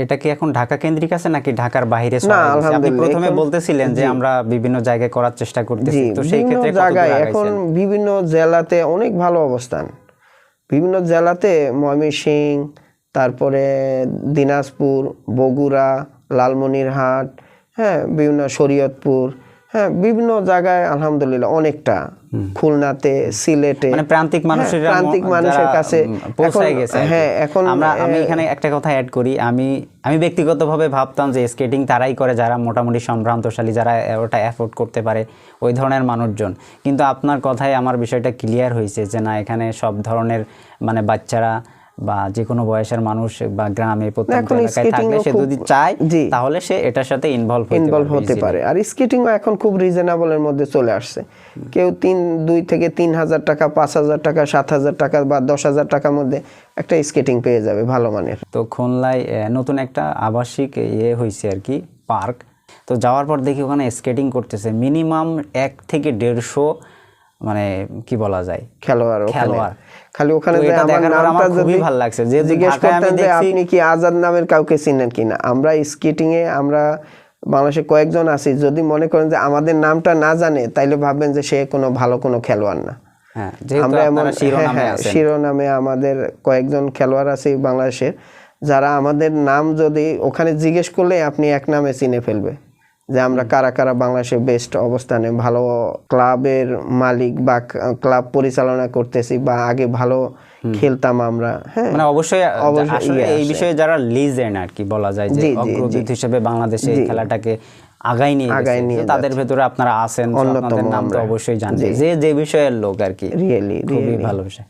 এটা কি এখন ঢাকা কেন্দ্রিক আছে নাকি ঢাকার বাইরে না, ছড়ায় গেছে? আপনি আলহামদুলিল্লাহ প্রথমে এখন বলতেছিলেন যে আমরা বিভিন্ন জায়গায় করার চেষ্টা করতেছি, তো সেই বিভিন্ন ক্ষেত্রে কত জায়গায় দূর এখন আগাইছেন? বিভিন্ন জেলাতে অনেক ভালো অবস্থান। বিভিন্ন জেলাতে ময়মনসিংহ, তারপরে দিনাজপুর, বগুড়া, লালমনিরহাট, হ্যাঁ বিভিন্ন শরীয়তপুর, হ্যাঁ বিভিন্ন জায়গায় আলহামদুলিল্লাহ অনেকটা, খুলনাতে, সিলেটে, মানে প্রান্তিক মানুষের প্রান্তিক মানুষের কাছে পৌঁছায় গেছে। হ্যাঁ এখন আমি এখানে একটা কথা অ্যাড করি, আমি ব্যক্তিগতভাবে ভাবতাম যে স্কেটিং তারাই করে যারা মোটামুটি সম্ভ্রান্তশালী, যারা ওটা অ্যাফোর্ড করতে পারে, ওই ধরনের মানুষজন। কিন্তু আপনার কথায় আমার বিষয়টা ক্লিয়ার হয়েছে যে না, এখানে সব ধরনের মানে বাচ্চারা বা যে কোনো বয়সের মানুষ বা গ্রামে প্রত্যন্ত এলাকায় থাকলে সে যদি চায় তাহলে সে এটার সাথে ইনভলভ হতে পারে। আর স্কেটিংও এখন খুব রিজনেবলের মধ্যে চলে আসছে। কেউ 2 থেকে 3,000 টাকা, 5,000 টাকা, 7,000 টাকা বা 10,000 টাকার মধ্যে একটা স্কেটিং পেয়ে যাবে ভালো মানের। তো খুলনায় নতুন একটা আবাসিক হয়েছে আর কি, পার্ক। তো যাওয়ার পর দেখি ওখানে স্কেটিং করতেছে মিনিমাম 1 থেকে 150 মানে কি বলা যায় খেলোয়াড়। খালি ওখানে যে আমার নামটা খুবই ভালো লাগছে, যে জিজ্ঞেস করতেন যে আপনি কি আজাদ নামের কাউকে চিনেন কিনা। আমরা স্কেটিং এ আমরা বাংলাদেশে কয়েকজন আছি, যদি মনে করেন যে আমাদের নামটা না জানে তাইলে ভাববেন যে সে কোনো ভালো কোনো খেলোয়াড় না। আমরা এমন শিরোনামে আমাদের কয়েকজন খেলোয়াড় আছে বাংলাদেশের, যারা আমাদের নাম যদি ওখানে জিজ্ঞেস করলে আপনি এক নামে চিনে ফেলবে যে আমরা কারা কারা বাংলাদেশে বেস্ট অবস্থানে ভালো ক্লাবের মালিক বা ক্লাব পরিচালনা করতেছি বা আগে ভালো খেলতাম আমরা। হ্যাঁ মানে অবশ্যই আসলে এই বিষয়ে যারা লিজেন্ড আর কি বলা যায়, যে অগ্রদূত হিসেবে বাংলাদেশে এই খেলাটাকে আগাই নিয়ে গেছে, তাদের ভেতরে আপনারা আছেন, আপনাদের নাম তো অবশ্যই জানবে, যে বিষয়ের লোক আর কি। খুবই ভালো বিষয়।